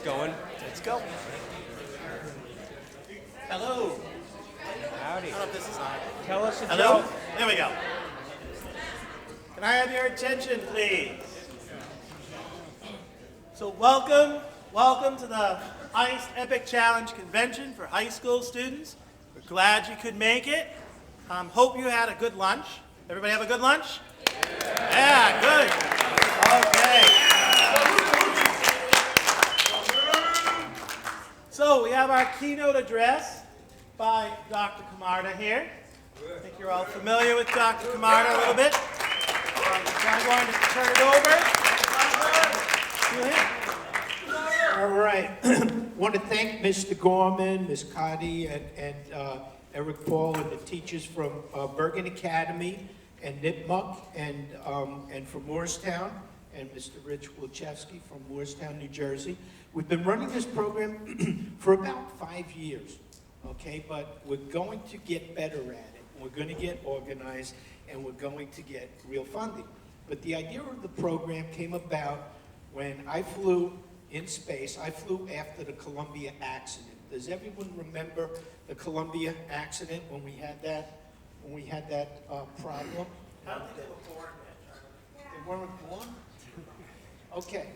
going. Let's go. Hello. Howdy. I don't know if this is on. Tell us a Hello? joke. There we go. Can I have your attention, please? So welcome to the Heist Epic Challenge Convention for high school students. We're glad you could make it. Hope you had a good lunch. Everybody have a good lunch? Yeah, good. Okay. So we have our keynote address by Dr. Camarda here. I think you're all familiar with Dr. Camarda a little bit. So I'm going to turn it over to him. All right. I want to thank Mr. Gorman, Ms. Cotty, and Eric Paul, and the teachers from Bergen Academy and Nipmuc, and from Morristown, and Mr. Rich Wilczewski from Morristown, New Jersey. We've been running this program for about 5 years, okay? But we're going to get better at it. We're going to get organized, and we're going to get real funding. But the idea of the program came about when I flew in space. I flew after the Columbia accident. Does everyone remember the Columbia accident when we had that problem? I don't think they were born yet. They weren't born? Okay.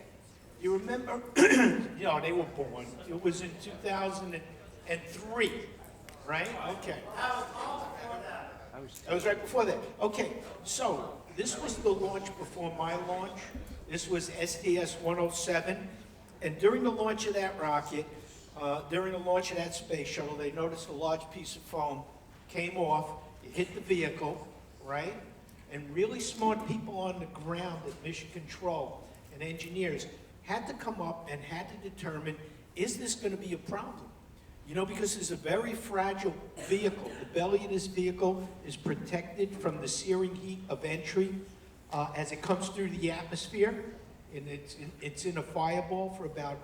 You remember, they were born. It was in 2003, right? Okay. That was right before that. Okay, so this was the launch before my launch. This was STS-107. And during the launch of that rocket, during the launch of that space shuttle, they noticed a large piece of foam came off, it hit the vehicle, right? And really smart people on the ground at Mission Control and engineers had to come up and had to determine, is this going to be a problem? Because it's a very fragile vehicle. The belly of this vehicle is protected from the searing heat of entry as it comes through the atmosphere. And it's in a fireball for about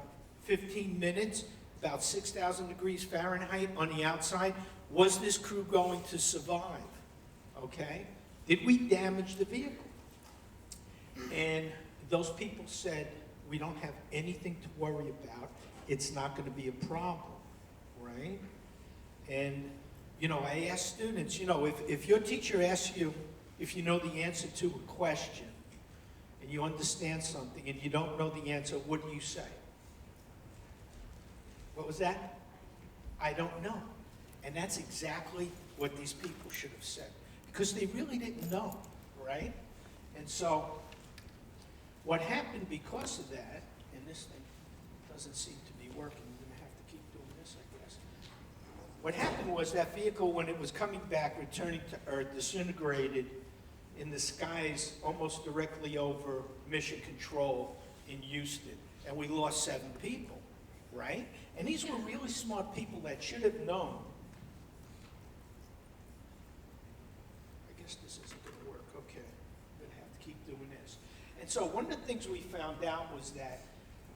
15 minutes, about 6,000 degrees Fahrenheit on the outside. Was this crew going to survive? Okay? Did we damage the vehicle? And those people said, we don't have anything to worry about. It's not going to be a problem, right? And, I ask students, if your teacher asks you if you know the answer to a question, and you understand something, and you don't know the answer, what do you say? What was that? I don't know. And that's exactly what these people should have said, because they really didn't know, right? And so, what happened because of that, and this thing doesn't seem to be working, I'm going to have to keep doing this, I guess. What happened was that vehicle, when it was coming back, returning to Earth, disintegrated in the skies almost directly over Mission Control in Houston. And we lost 7 people, right? And these were really smart people that should have known. I guess this isn't going to work. Okay. I'm going to have to keep doing this. And so one of the things we found out was that,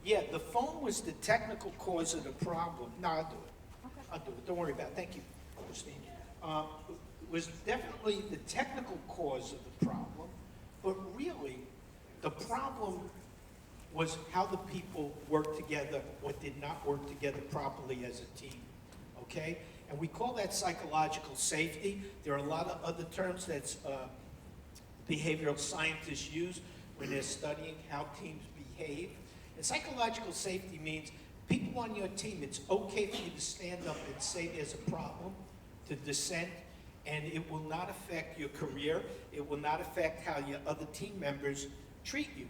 the foam was the technical cause of the problem. No, I'll do it. Okay. I'll do it. Don't worry about it. Thank you, Christine. Was definitely the technical cause of the problem, but really, the problem was how the people worked together or did not work together properly as a team, okay? And we call that psychological safety. There are a lot of other terms that behavioral scientists use when they're studying how teams behave. And psychological safety means people on your team, it's okay for you to stand up and say there's a problem, to dissent, and it will not affect your career. It will not affect how your other team members treat you,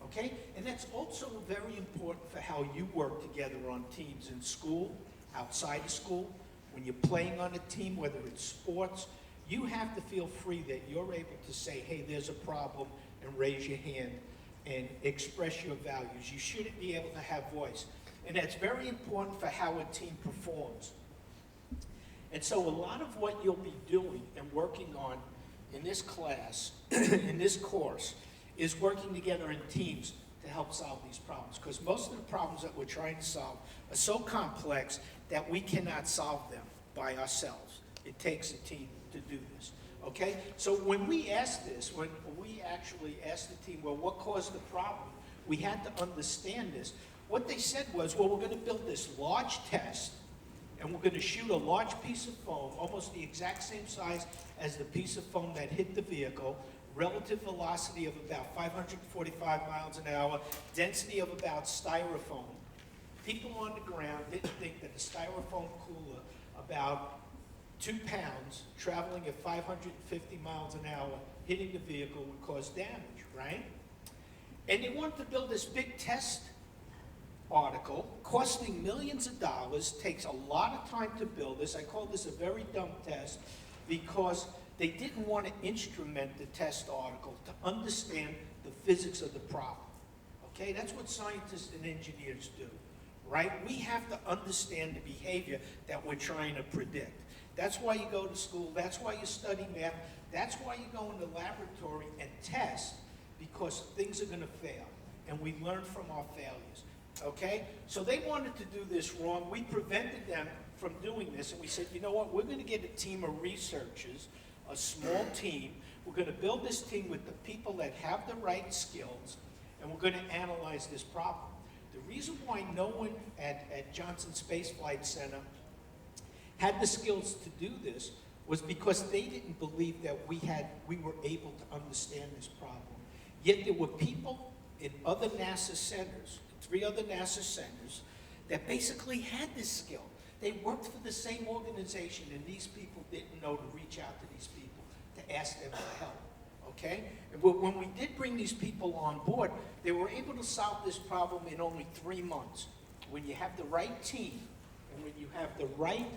okay? And that's also very important for how you work together on teams in school, outside of school, when you're playing on a team, whether it's sports. You have to feel free that you're able to say, hey, there's a problem, and raise your hand and express your values. You shouldn't be able to have voice. And that's very important for how a team performs. And so a lot of what you'll be doing and working on in this class, in this course, is working together in teams to help solve these problems. Because most of the problems that we're trying to solve are so complex that we cannot solve them by ourselves. It takes a team to do this, okay? So when we asked this, when we actually asked the team, well, what caused the problem? We had to understand this. What they said was, well, we're going to build this large test, and we're going to shoot a large piece of foam, almost the exact same size as the piece of foam that hit the vehicle, relative velocity of about 545 miles an hour, density of about styrofoam. People on the ground didn't think that a styrofoam cooler about 2 pounds traveling at 550 miles an hour hitting the vehicle would cause damage, right? And they wanted to build this big test article, costing millions of dollars, takes a lot of time to build this. I call this a very dumb test because they didn't want to instrument the test article to understand the physics of the problem. Okay, that's what scientists and engineers do, right? We have to understand the behavior that we're trying to predict. That's why you go to school, that's why you study math, that's why you go in the laboratory and test, because things are going to fail, and we learn from our failures. Okay? So they wanted to do this wrong. We prevented them from doing this, and we said, you know what, we're going to get a team of researchers, a small team. We're going to build this team with the people that have the right skills, and we're going to analyze this problem. The reason why no one at Johnson Space Flight Center had the skills to do this was because they didn't believe that we were able to understand this problem. Yet there were people in other NASA centers, 3 other NASA centers, that basically had this skill. They worked for the same organization, and these people didn't know to reach out to these people to ask them for help, okay? And when we did bring these people on board, they were able to solve this problem in only 3 months. When you have the right team, and when you have the right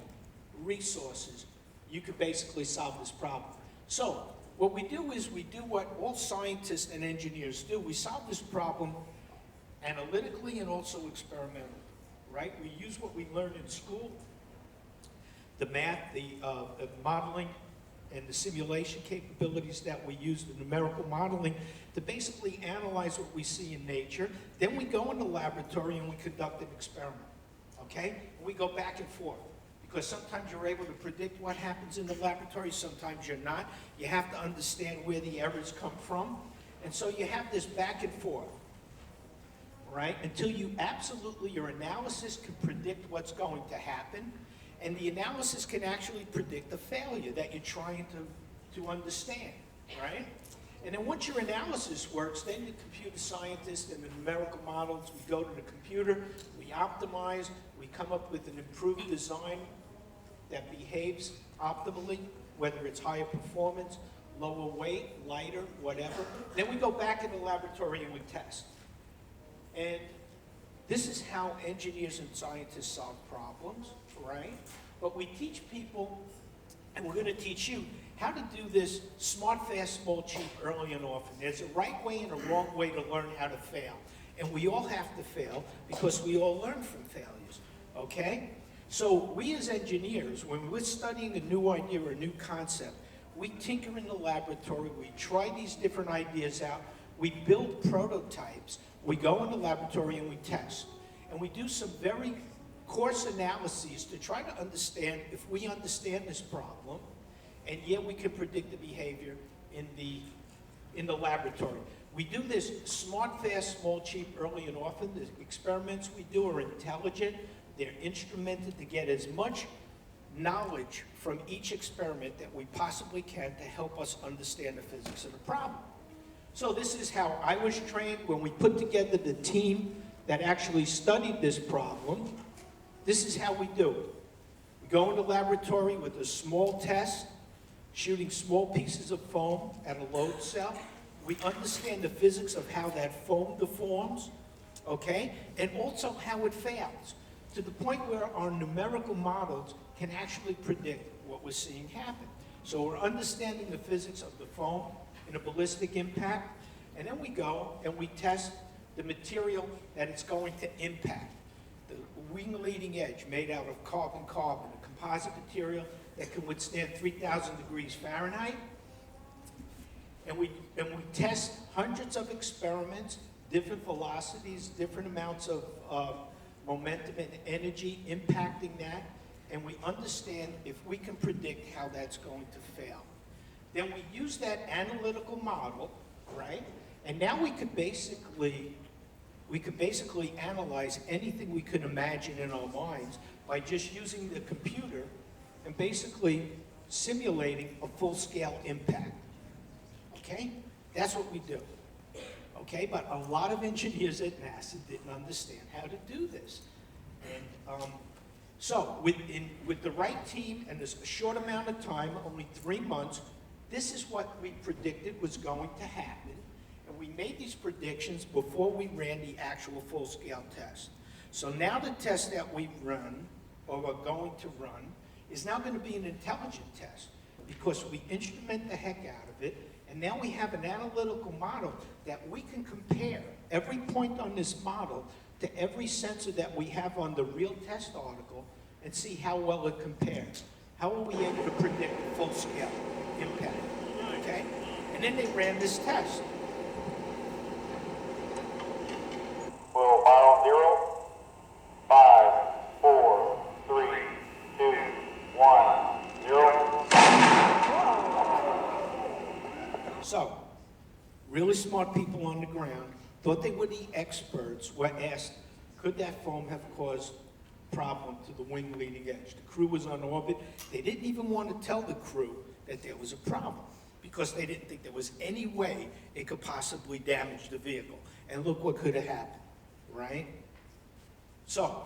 resources, you could basically solve this problem. So what we do is we do what all scientists and engineers do. We solve this problem analytically and also experimentally, right? We use what we learned in school, the math, the modeling, and the simulation capabilities that we use, the numerical modeling, to basically analyze what we see in nature. Then we go in the laboratory and we conduct an experiment, okay? And we go back and forth, because sometimes you're able to predict what happens in the laboratory, sometimes you're not. You have to understand where the errors come from. And so you have this back and forth, right? Until you absolutely, your analysis can predict what's going to happen, and the analysis can actually predict the failure that you're trying to understand, right? And then once your analysis works, then the computer scientists and the numerical models, we go to the computer, we optimize, we come up with an improved design that behaves optimally, whether it's higher performance, lower weight, lighter, whatever. Then we go back in the laboratory and we test. And this is how engineers and scientists solve problems, right? But we teach people, and we're going to teach you, how to do this smart, fast, small, cheap, early, and often. There's a right way and a wrong way to learn how to fail. And we all have to fail because we all learn from failures, okay? So we as engineers, when we're studying a new idea or a new concept, we tinker in the laboratory, we try these different ideas out, we build prototypes, we go in the laboratory and we test. And we do some very coarse analyses to try to understand if we understand this problem, and yet we can predict the behavior in the laboratory. We do this smart, fast, small, cheap, early, and often. The experiments we do are intelligent. They're instrumented to get as much knowledge from each experiment that we possibly can to help us understand the physics of the problem. So this is how I was trained when we put together the team that actually studied this problem. This is how we do it. We go in the laboratory with a small test, shooting small pieces of foam at a load cell. We understand the physics of how that foam deforms, okay? And also how it fails, to the point where our numerical models can actually predict what we're seeing happen. So we're understanding the physics of the foam in a ballistic impact, and then we go and we test the material that it's going to impact. The wing leading edge made out of carbon-carbon, a composite material that can withstand 3,000 degrees Fahrenheit. And we test hundreds of experiments, different velocities, different amounts of momentum and energy impacting that, and we understand if we can predict how that's going to fail. Then we use that analytical model, right? And now we could basically we could basically analyze anything we could imagine in our minds by just using the computer and basically simulating a full-scale impact. Okay? That's what we do. Okay? But a lot of engineers at NASA didn't understand how to do this. And so with the right team and this short amount of time, only 3 months, this is what we predicted was going to happen. And we made these predictions before we ran the actual full-scale test. So now the test that we run, or we're going to run, is now going to be an intelligent test because we instrument the heck out of it, and now we have an analytical model that we can compare every point on this model to every sensor that we have on the real test article and see how well it compares. How are we able to predict full-scale impact? Okay? And then they ran this test. Will final 0, 5, 4, 3, 2, 1, 0. So, really smart people on the ground thought they were the experts, were asked, could that foam have caused problem to the wing leading edge? The crew was on orbit. They didn't even want to tell the crew that there was a problem because they didn't think there was any way it could possibly damage the vehicle. And look what could have happened, right? So,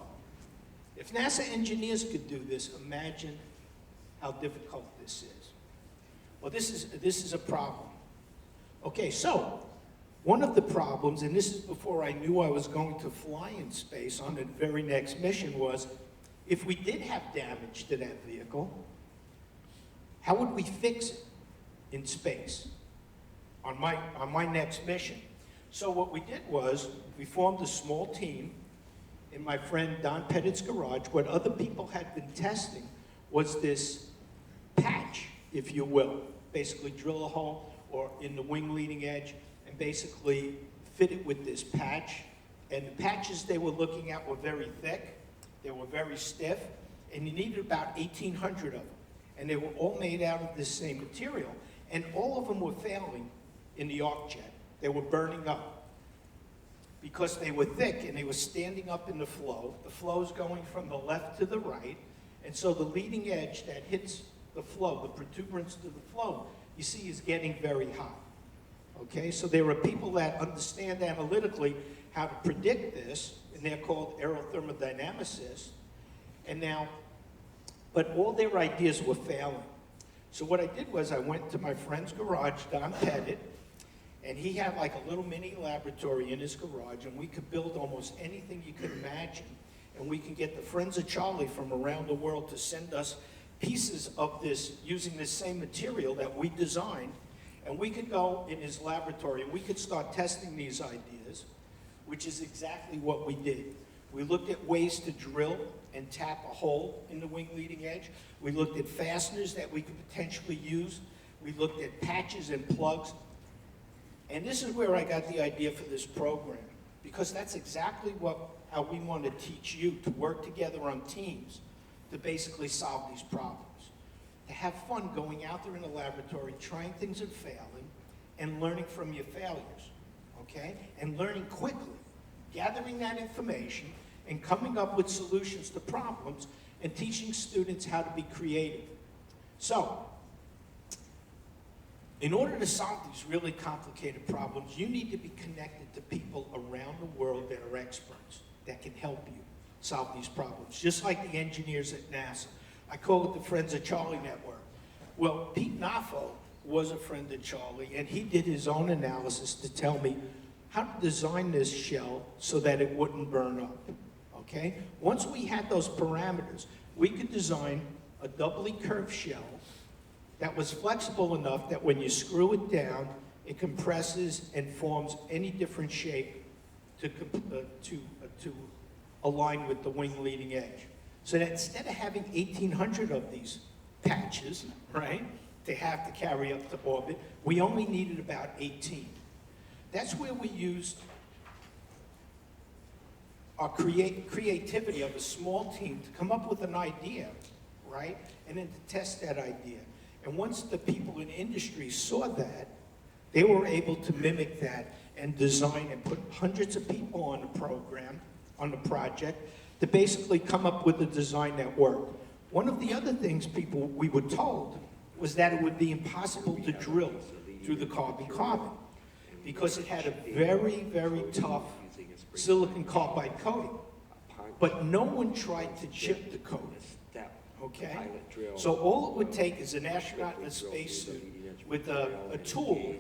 if NASA engineers could do this, imagine how difficult this is. Well, this is a problem. Okay, so one of the problems, and this is before I knew I was going to fly in space on the very next mission, was if we did have damage to that vehicle, how would we fix it in space on my next mission? So what we did was we formed a small team in my friend Don Pettit's garage. What other people had been testing was this patch, if you will. Basically drill a hole or in the wing leading edge and basically fit it with this patch. And the patches they were looking at were very thick, they were very stiff, and you needed about 1,800 of them. And they were all made out of this same material. And all of them were failing in the arc jet. They were burning up because they were thick and they were standing up in the flow. The flow's going from the left to the right. And so the leading edge that hits the flow, the protuberance to the flow, you see is getting very hot. Okay, so there are people that understand analytically how to predict this, and they're called aerothermodynamicists. And now, but all their ideas were failing. So what I did was I went to my friend's garage, Don Pettit, and he had like a little mini laboratory in his garage, and we could build almost anything you could imagine. And we can get the Friends of Charlie from around the world to send us pieces of this using this same material that we designed. And we could go in his laboratory and we could start testing these ideas, which is exactly what we did. We looked at ways to drill and tap a hole in the wing leading edge. We looked at fasteners that we could potentially use. We looked at patches and plugs. And this is where I got the idea for this program, because that's exactly how we want to teach you to work together on teams to basically solve these problems. To have fun going out there in the laboratory, trying things and failing, and learning from your failures, okay? And learning quickly, gathering that information, and coming up with solutions to problems, and teaching students how to be creative. So, in order to solve these really complicated problems, you need to be connected to people around the world that are experts, that can help you solve these problems, just like the engineers at NASA. I call it the Friends of Charlie Network. Well, Pete Naffo was a friend of Charlie, and he did his own analysis to tell me how to design this shell so that it wouldn't burn up, okay? Once we had those parameters, we could design a doubly curved shell that was flexible enough that when you screw it down, it compresses and forms any different shape to align with the wing leading edge. So that instead of having 1,800 of these patches, right, they have to carry up to orbit, we only needed about 18. That's where we used our creativity of a small team to come up with an idea, right, and then to test that idea. And once the people in industry saw that, they were able to mimic that and design and put hundreds of people on the program, on the project, to basically come up with a design that worked. One of the other things we were told was that it would be impossible to drill through the carbon-carbon because it had a very, very tough silicon carbide coating. But no one tried to chip the coating, okay? So all it would take is an astronaut in a spacesuit with a tool,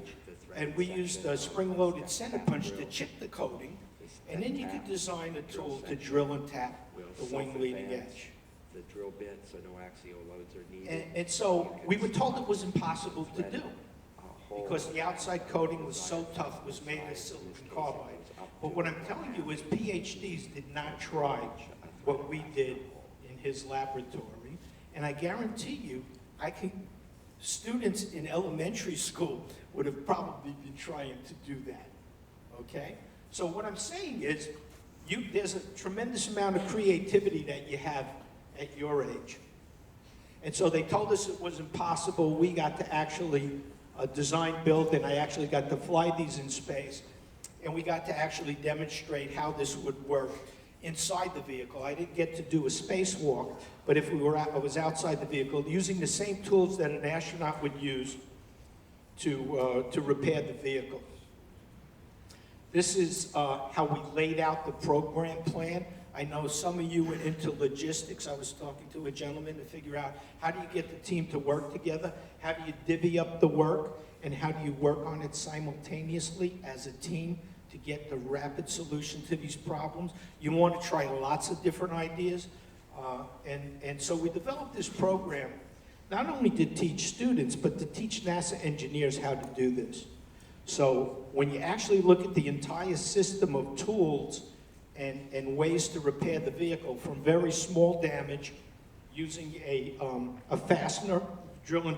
and we used a spring-loaded center punch to chip the coating, and then you could design a tool to drill and tap the wing leading edge. The drill bits, so no axial loads are needed. And so we were told it was impossible to do because the outside coating was so tough, it was made of silicon carbide. But what I'm telling you is PhDs did not try what we did in his laboratory, and I guarantee you, students in elementary school would have probably been trying to do that, okay? So what I'm saying is, there's a tremendous amount of creativity that you have at your age. And so they told us it was impossible. We got to actually design, build, and I actually got to fly these in space. And we got to actually demonstrate how this would work inside the vehicle. I didn't get to do a spacewalk, but if I was outside the vehicle, using the same tools that an astronaut would use to repair the vehicle. This is how we laid out the program plan. I know some of you were into logistics. I was talking to a gentleman to figure out how do you get the team to work together, how do you divvy up the work, and how do you work on it simultaneously as a team to get the rapid solution to these problems. You want to try lots of different ideas. And so we developed this program, not only to teach students, but to teach NASA engineers how to do this. So when you actually look at the entire system of tools and ways to repair the vehicle, from very small damage using a fastener, drill and